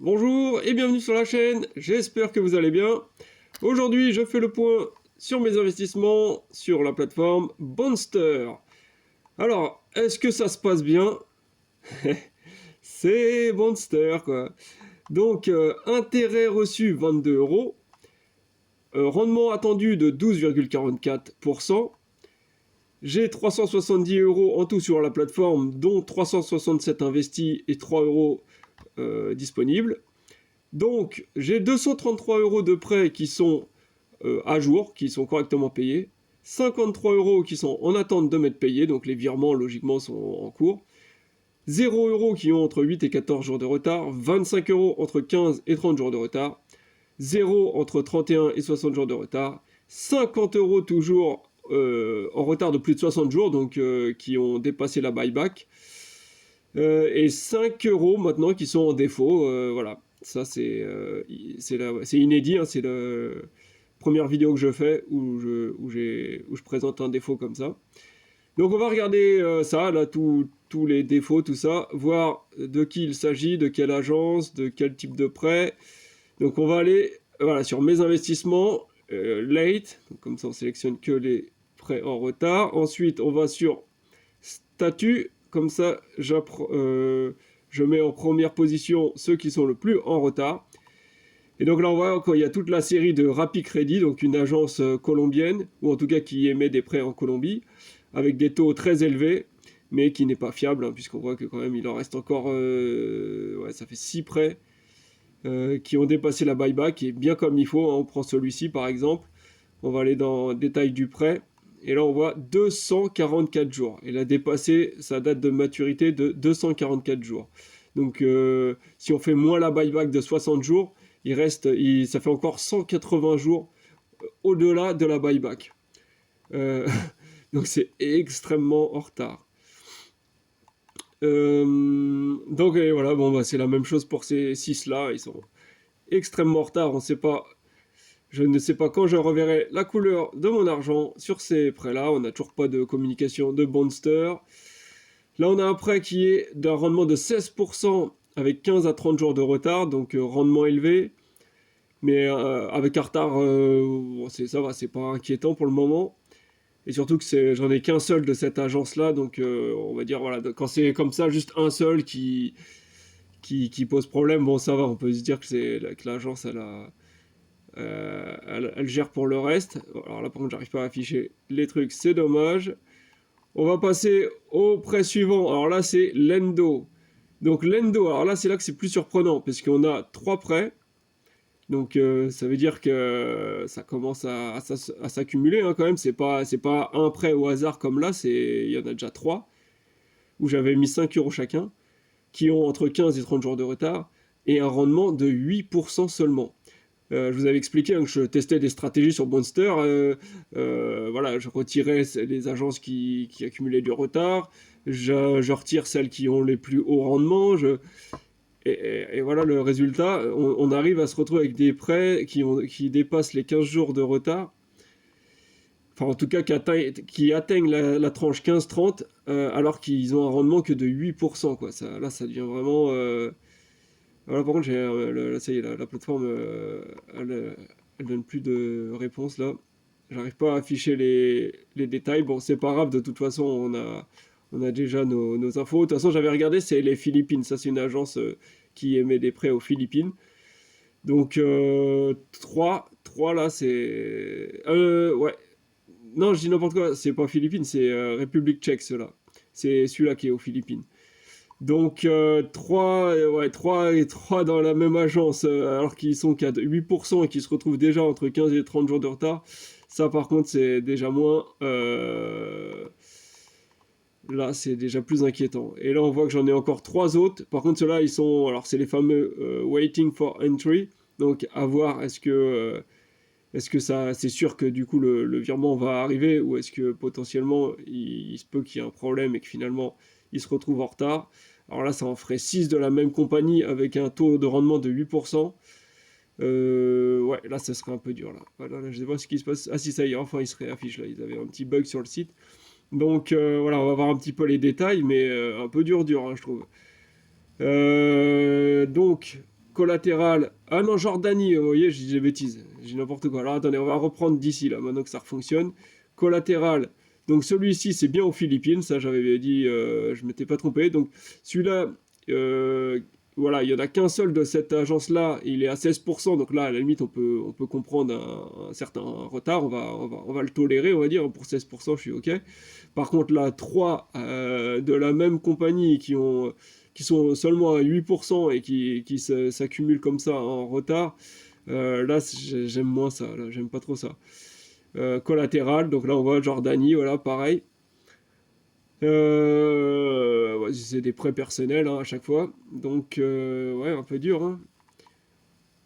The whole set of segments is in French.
Bonjour et bienvenue sur la chaîne, j'espère que vous allez bien. Aujourd'hui, je fais le point sur mes investissements sur la plateforme Bonster. Alors, est-ce que ça se passe bien? C'est Bonster, quoi. Donc, intérêt reçu 22 euros, rendement attendu de 12,44%. J'ai 370 euros en tout sur la plateforme, dont 367 investis et 3 euros disponibles. Donc, j'ai 233 euros de prêts qui sont à jour, qui sont correctement payés. 53 euros qui sont en attente de m'être payés, donc les virements, logiquement, sont en cours. 0 euros qui ont entre 8 et 14 jours de retard. 25 euros entre 15 et 30 jours de retard. 0 entre 31 et 60 jours de retard. 50 euros toujours en retard de plus de 60 jours, donc qui ont dépassé la buyback. Et 5 euros maintenant qui sont en défaut, voilà. Ça, c'est inédit, hein, c'est la première vidéo que je fais où je présente un défaut comme ça. Donc on va regarder ça, là, tous les défauts, tout ça, voir de qui il s'agit, de quelle agence, de quel type de prêt. Donc on va aller voilà, sur mes investissements, late, donc comme ça on sélectionne que les prêts en retard. Ensuite on va sur statut, comme ça je mets en première position ceux qui sont le plus en retard. Et donc là on voit qu'il y a toute la série de Rapid Credit, donc une agence colombienne, ou en tout cas qui émet des prêts en Colombie, avec des taux très élevés, mais qui n'est pas fiable, hein, puisqu'on voit que quand même il en reste encore, ouais, ça fait 6 prêts qui ont dépassé la buyback, et bien comme il faut, hein. On prend celui-ci par exemple, on va aller dans le détail du prêt, et là on voit 244 jours, il a dépassé sa date de maturité de 244 jours. Donc si on fait moins la buyback de 60 jours, ça fait encore 180 jours au-delà de la buyback. Donc c'est extrêmement en retard. Donc voilà, bon, bah, c'est la même chose pour ces 6 là, ils sont extrêmement en retard, je ne sais pas quand je reverrai la couleur de mon argent sur ces prêts là, on n'a toujours pas de communication de Bonster. Là on a un prêt qui est d'un rendement de 16% avec 15 à 30 jours de retard, donc rendement élevé, mais avec un retard, ça va, c'est pas inquiétant pour le moment. Et surtout que j'en ai qu'un seul de cette agence-là, donc on va dire, voilà, quand c'est comme ça, juste un seul qui pose problème, bon, ça va, on peut se dire que l'agence, elle gère pour le reste. Alors là, par contre, j'arrive pas à afficher les trucs, c'est dommage. On va passer au prêt suivant. Alors là, c'est Lendo. Donc Lendo, alors là, c'est là que c'est plus surprenant, parce qu'on a 3 prêts. Donc ça veut dire que ça commence à s'accumuler, hein, quand même. C'est pas un prêt au hasard comme là, il y en a déjà 3, où j'avais mis 5 euros chacun, qui ont entre 15 et 30 jours de retard, et un rendement de 8% seulement. Je vous avais expliqué, hein, que je testais des stratégies sur Bonster. Voilà, je retirais les agences qui accumulaient du retard, je retire celles qui ont les plus hauts rendements, et voilà le résultat, on arrive à se retrouver avec des prêts qui dépassent les 15 jours de retard, enfin en tout cas qui atteignent la tranche 15-30, alors qu'ils ont un rendement que de 8%, quoi. Là ça devient vraiment... Voilà, par contre, là, ça y est, la plateforme, elle donne plus de réponses là. J'arrive pas à afficher les détails. Bon, c'est pas grave, de toute façon, on a déjà nos infos. De toute façon, j'avais regardé, c'est les Philippines. Ça, c'est une agence qui émet des prêts aux Philippines. Donc, 3 là, c'est... ouais. Non, je dis n'importe quoi, c'est pas Philippines, c'est République tchèque, ceux-là. C'est celui-là qui est aux Philippines. Donc 3 et 3 dans la même agence, alors qu'ils sont qu'à 8% et qu'ils se retrouvent déjà entre 15 et 30 jours de retard. Ça par contre c'est déjà moins... Là c'est déjà plus inquiétant. Et là on voit que j'en ai encore 3 autres. Par contre ceux-là ils sont... Alors c'est les fameux waiting for entry. Donc à voir, est-ce que ça, c'est sûr que du coup le virement va arriver, ou est-ce que potentiellement il se peut qu'il y ait un problème et que finalement il se retrouve en retard. Alors là ça en ferait 6 de la même compagnie avec un taux de rendement de 8%. Ouais, là ça serait un peu dur là. Voilà, là je sais pas ce qui se passe. Ah si, ça y est, enfin il se réaffiche là, ils avaient un petit bug sur le site. Donc voilà, on va voir un petit peu les détails, mais un peu dur, hein, je trouve. Donc Collatéral. Ah non, Jordanie, vous voyez, j'ai des bêtises. J'ai n'importe quoi. Alors attendez, on va reprendre d'ici, là, maintenant que ça fonctionne. Collatéral. Donc celui-ci, c'est bien aux Philippines. Ça, j'avais dit, je ne m'étais pas trompé. Donc celui-là, voilà, il n'y en a qu'un seul de cette agence-là. Il est à 16%. Donc là, à la limite, on peut comprendre un certain retard. On va le tolérer, on va dire. Pour 16%, je suis OK. Par contre, là, 3 de la même compagnie qui sont seulement à 8% et qui s'accumulent comme ça en retard, là, j'aime moins ça. Là, j'aime pas trop ça. Collatéral, donc là, on voit Jordanie, voilà, pareil. Ouais, c'est des prêts personnels hein, à chaque fois. Donc, ouais, un peu dur. Hein.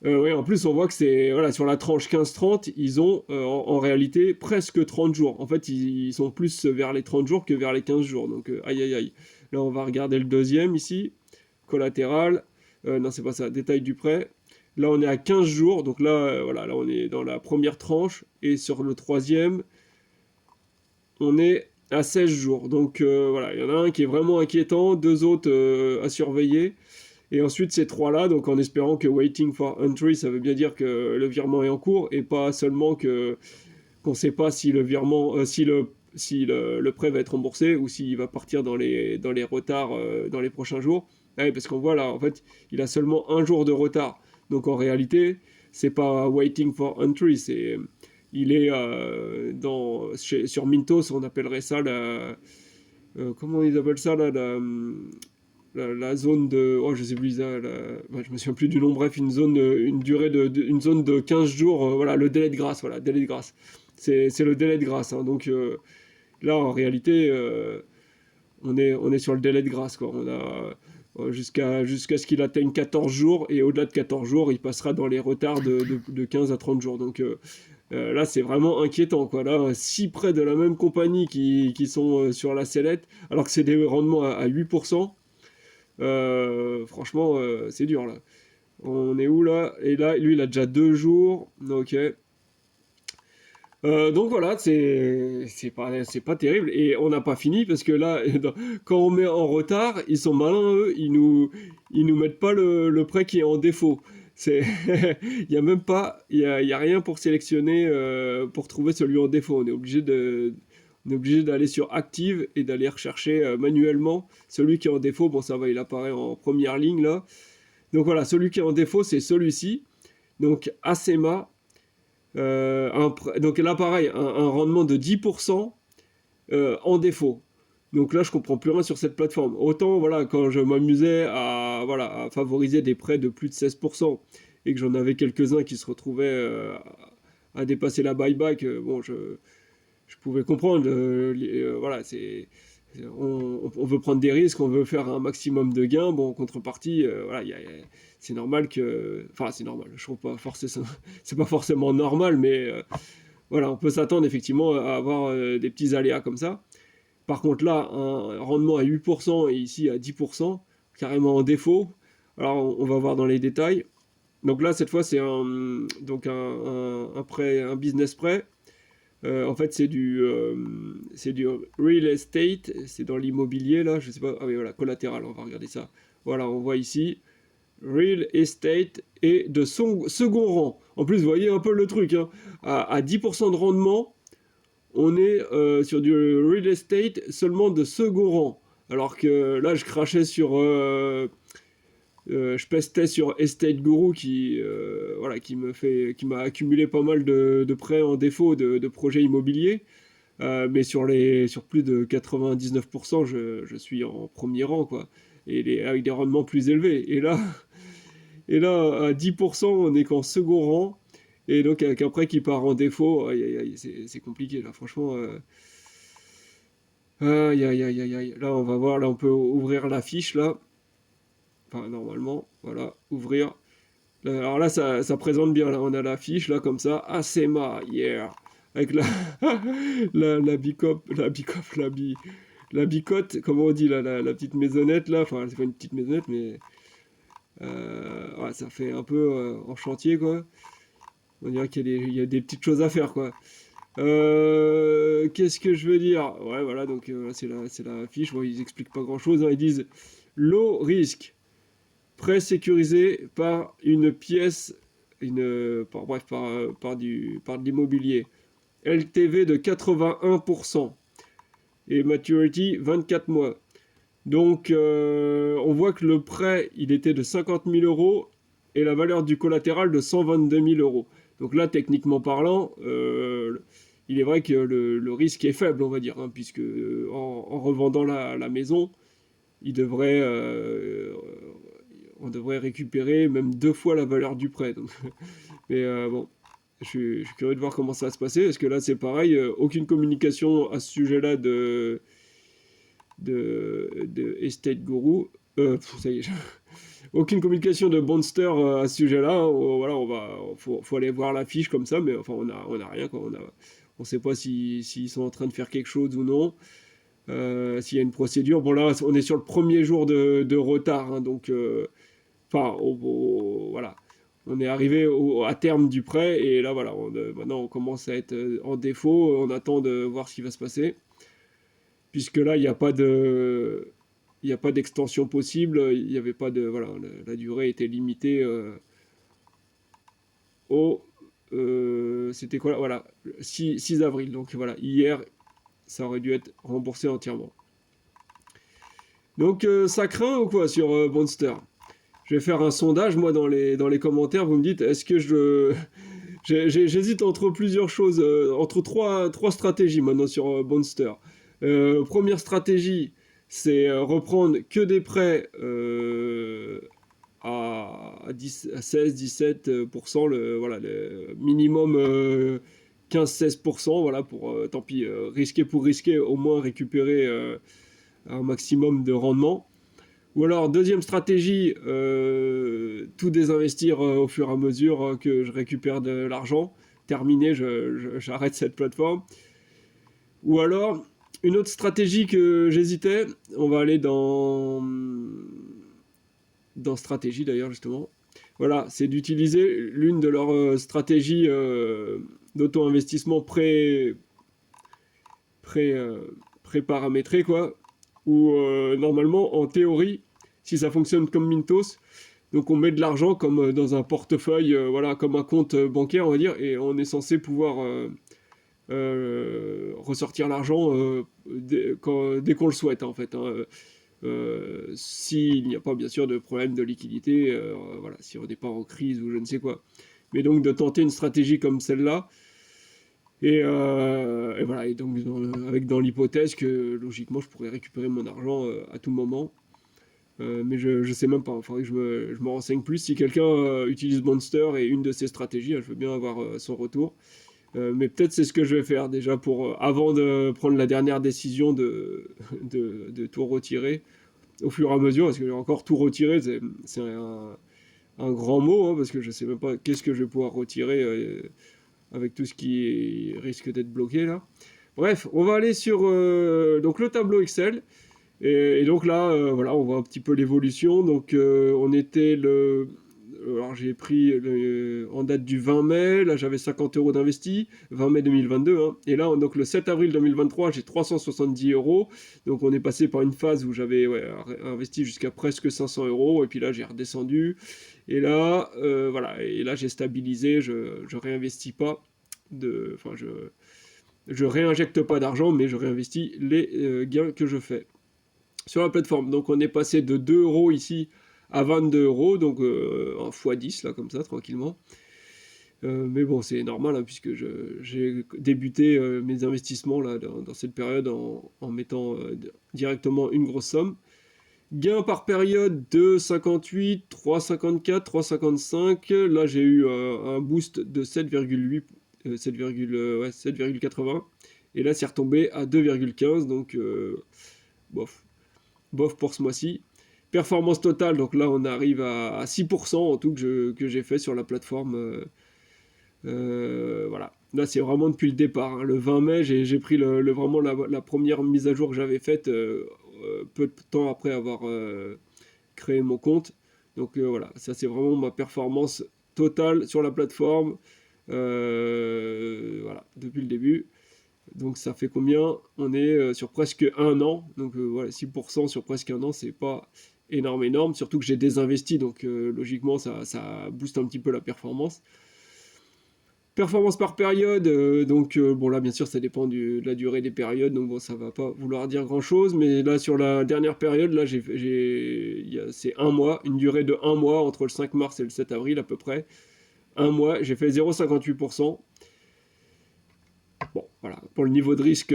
Oui, en plus, on voit que c'est voilà, sur la tranche 15-30, ils ont en réalité presque 30 jours. En fait, ils sont plus vers les 30 jours que vers les 15 jours. Donc, aïe aïe aïe. Là, on va regarder le deuxième ici. Collatéral. Non, c'est pas ça. Détail du prêt. Là, on est à 15 jours. Donc là, voilà, là, on est dans la première tranche. Et sur le troisième, on est à 16 jours. Donc voilà, il y en a un qui est vraiment inquiétant, deux autres à surveiller. Et ensuite, ces trois-là, donc en espérant que waiting for entry, ça veut bien dire que le virement est en cours et pas seulement qu'on ne sait pas si le virement, si le prêt va être remboursé ou s'il va partir dans les retards dans les prochains jours. Ouais, parce qu'on voit là, en fait, il a seulement un jour de retard. Donc en réalité, c'est pas waiting for entry, il est sur Mintos, on appellerait ça comment ils appellent ça là, la zone de, oh je sais plus je me souviens plus du nom, bref une durée une zone de 15 jours, voilà le délai de grâce, voilà délai de grâce, c'est le délai de grâce hein. Donc là en réalité on est sur le délai de grâce quoi. On a jusqu'à ce qu'il atteigne 14 jours et au-delà de 14 jours il passera dans les retards de 15 à 30 jours. Donc là c'est vraiment inquiétant quoi. Là 6 prêts de la même compagnie qui sont sur la sellette alors que c'est des rendements à 8%. Franchement, c'est dur là. On est où là? Et là, lui, il a déjà 2 jours. Ok. Donc voilà, c'est pas terrible. Et on n'a pas fini parce que là, quand on met en retard, ils sont malins, eux. Ils nous mettent pas le prêt qui est en défaut. C'est, il y a même pas, il y a rien pour sélectionner, pour trouver celui en défaut. On est obligé d'aller sur Active et d'aller rechercher manuellement celui qui est en défaut. Bon, ça va, il apparaît en première ligne là. Donc voilà, celui qui est en défaut, c'est celui-ci. Donc ACMA. Donc là, pareil, un rendement de 10% en défaut. Donc là, je comprends plus rien sur cette plateforme. Autant, voilà, quand je m'amusais à favoriser des prêts de plus de 16% et que j'en avais quelques-uns qui se retrouvaient à dépasser la buyback, bon, je pouvais comprendre. Voilà, on veut prendre des risques, on veut faire un maximum de gains. Bon, en contrepartie, voilà, c'est normal que. Enfin, c'est normal. Je trouve pas forcément. C'est pas forcément normal, mais voilà, on peut s'attendre effectivement à avoir des petits aléas comme ça. Par contre, là, un rendement à 8% et ici à 10%, carrément en défaut. Alors, on va voir dans les détails. Donc là, cette fois, c'est un prêt, un business prêt. En fait, c'est du real estate, c'est dans l'immobilier là, je sais pas. Ah oui, voilà, collatéral, on va regarder ça. Voilà, on voit ici real estate et de second rang. En plus, vous voyez un peu le truc, hein. À 10% de rendement, on est sur du real estate seulement de second rang. Alors que là, je crachais sur. Je pestais sur Estate Guru voilà, qui m'a accumulé pas mal de prêts en défaut de projets immobiliers. Mais sur plus de 99%, je suis en premier rang, quoi. Et avec des rendements plus élevés. Et là à 10%, on n'est qu'en second rang. Et donc, avec un prêt qui part en défaut, aïe, aïe, aïe, c'est compliqué, là, franchement. Aïe, aïe, aïe, aïe, aïe. Là, on va voir, là, on peut ouvrir la fiche, là. Enfin, normalement, voilà, ouvrir. Alors là, ça présente bien. Là, on a la fiche, là, comme ça. ACMA, yeah. Avec la bicop, la bicote, comment on dit, là, la petite maisonnette, là. Enfin, c'est pas une petite maisonnette, mais ouais, ça fait un peu en chantier, quoi. On dirait il y a des petites choses à faire, quoi. Qu'est-ce que je veux dire? Ouais, voilà, donc c'est la fiche. Bon, ils expliquent pas grand-chose, hein. Ils disent low risk. prêt sécurisé par une pièce, par de l'immobilier. LTV de 81% et maturity 24 mois. Donc, on voit que le prêt, il était de 50 000 euros et la valeur du collatéral de 122 000 euros. Donc là, techniquement parlant, il est vrai que le risque est faible, on va dire, hein, puisque en revendant la maison, on devrait récupérer même 2 fois la valeur du prêt. Donc, mais bon, je suis curieux de voir comment ça va se passer, parce que là, c'est pareil, aucune communication à ce sujet-là de Estate Guru. Ça y est, aucune communication de Bonster à ce sujet-là. Hein. Voilà, faut aller voir la fiche comme ça, mais enfin, on a rien, quoi. On sait pas s'ils sont en train de faire quelque chose ou non. S'il y a une procédure. Bon, là, on est sur le premier jour de retard, hein, donc, voilà. On est arrivé à terme du prêt, et là, voilà, maintenant, on commence à être en défaut. On attend de voir ce qui va se passer. Puisque là, il n'y a pas d'extension possible, il n'y avait pas de... Voilà, la durée était limitée au... c'était quoi là, voilà, 6 avril. Donc voilà, hier, ça aurait dû être remboursé entièrement. Donc ça craint ou quoi sur Monster? Je vais faire un sondage, moi, dans les commentaires. Vous me dites, est-ce que j'hésite entre plusieurs choses, entre trois stratégies maintenant sur Monster. Première stratégie, c'est reprendre que des prêts à 16-17%, voilà, le minimum 15-16%, voilà, pour, tant pis, risquer pour risquer, au moins récupérer un maximum de rendement. Ou alors, deuxième stratégie, tout désinvestir au fur et à mesure que je récupère de l'argent. Terminé, j'arrête cette plateforme. Ou alors, une autre stratégie que j'hésitais, on va aller dans stratégie d'ailleurs, justement. Voilà, c'est d'utiliser l'une de leurs stratégies d'auto-investissement pré-paramétrées, quoi. Où normalement, en théorie, si ça fonctionne comme Mintos, donc on met de l'argent comme dans un portefeuille, voilà, comme un compte bancaire, on va dire, et on est censé pouvoir ressortir l'argent dès qu'on le souhaite, en fait. Hein. S'il n'y a pas bien sûr de problème de liquidité, voilà, si on n'est pas en crise ou je ne sais quoi. Mais donc de tenter une stratégie comme celle-là, et voilà, et donc avec dans l'hypothèse que logiquement je pourrais récupérer mon argent à tout moment. Mais je sais même pas, il faudrait que je me renseigne plus. Si quelqu'un utilise Monster et une de ces stratégies, je veux bien avoir son retour. Mais peut-être c'est ce que je vais faire déjà pour avant de prendre la dernière décision de tout retirer au fur et à mesure, parce que j'ai encore tout retiré, c'est un grand mot, hein, parce que je sais même pas qu'est-ce que je vais pouvoir retirer avec tout ce qui risque d'être bloqué là. Bref, on va aller sur donc le tableau Excel. Et donc là, voilà, on voit un petit peu l'évolution. Donc on était alors j'ai pris en date du 20 mai, là j'avais 50 euros d'investi, 20 mai 2022, hein. Et là, donc le 7 avril 2023, j'ai 370 euros. Donc on est passé par une phase où j'avais investi jusqu'à presque 500 euros, et puis là j'ai redescendu. Et là, voilà, et là j'ai stabilisé, je réinvestis pas, enfin je réinjecte pas d'argent, mais je réinvestis les gains que je fais sur la plateforme. Donc on est passé de 2 euros ici à 22 euros, donc en x10 là comme ça tranquillement. Mais bon, c'est normal hein, puisque j'ai débuté mes investissements là dans cette période en mettant directement une grosse somme. Gain par période de 58, 3,54, 3,55. Là j'ai eu un boost de 7,8, 7,80. Et là c'est retombé à 2,15, donc bof pour ce mois-ci. Performance totale, donc là on arrive à 6% en tout que j'ai fait sur la plateforme. Voilà. Là c'est vraiment depuis le départ. Hein. Le 20 mai, j'ai pris vraiment la première mise à jour que j'avais faite peu de temps après avoir créé mon compte. Donc voilà, ça c'est vraiment ma performance totale sur la plateforme. Voilà, depuis le début. Donc ça fait combien? On est sur presque un an. Donc voilà, 6% sur presque un an, c'est pas énorme, surtout que j'ai désinvesti, donc logiquement ça booste un petit peu la performance. Performance par période, donc bon là bien sûr ça dépend de la durée des périodes, donc bon ça va pas vouloir dire grand chose, mais là sur la dernière période, là c'est un mois, une durée de 1 mois entre le 5 mars et le 7 avril à peu près. Un mois, j'ai fait 0,58%. Bon, voilà, pour le niveau de risque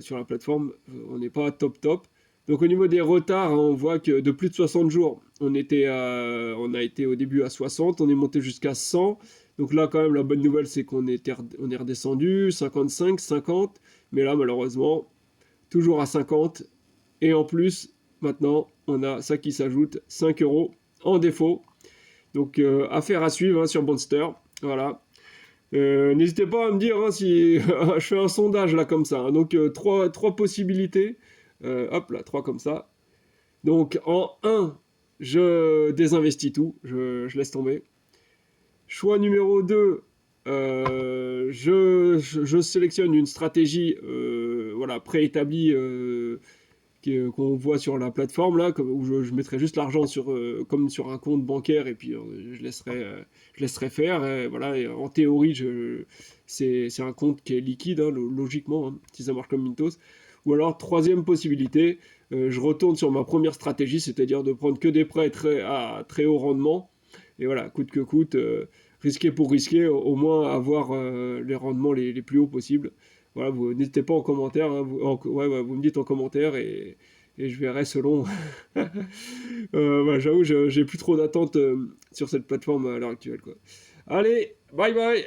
sur la plateforme, on n'est pas top. Donc au niveau des retards, hein, on voit que de plus de 60 jours, on a été au début à 60, on est monté jusqu'à 100. Donc là, quand même, la bonne nouvelle, c'est qu'on est redescendu, 55, 50. Mais là, malheureusement, toujours à 50. Et en plus, maintenant, on a ça qui s'ajoute, 5 euros en défaut. Donc affaire à suivre hein, sur Monster. Voilà. N'hésitez pas à me dire hein, si je fais un sondage là comme ça. Hein. Donc trois possibilités. Hop là, 3 comme ça. Donc en 1, je désinvestis tout, je laisse tomber. Choix numéro 2, je sélectionne une stratégie voilà, préétablie qu'on voit sur la plateforme là, où je mettrai juste l'argent comme sur un compte bancaire et puis je laisserai faire. Voilà, et en théorie, c'est un compte qui est liquide, hein, logiquement, hein, si ça marche comme Mintos. Ou alors, troisième possibilité, je retourne sur ma première stratégie, c'est-à-dire de prendre que des prêts à très haut rendement. Et voilà, coûte que coûte, risquer pour risquer, au moins avoir les rendements les plus hauts possibles. Voilà, vous n'hésitez pas en commentaire, hein, vous me dites en commentaire et je verrai selon. Voilà, j'avoue, j'ai plus trop d'attentes sur cette plateforme à l'heure actuelle, quoi. Allez, bye bye!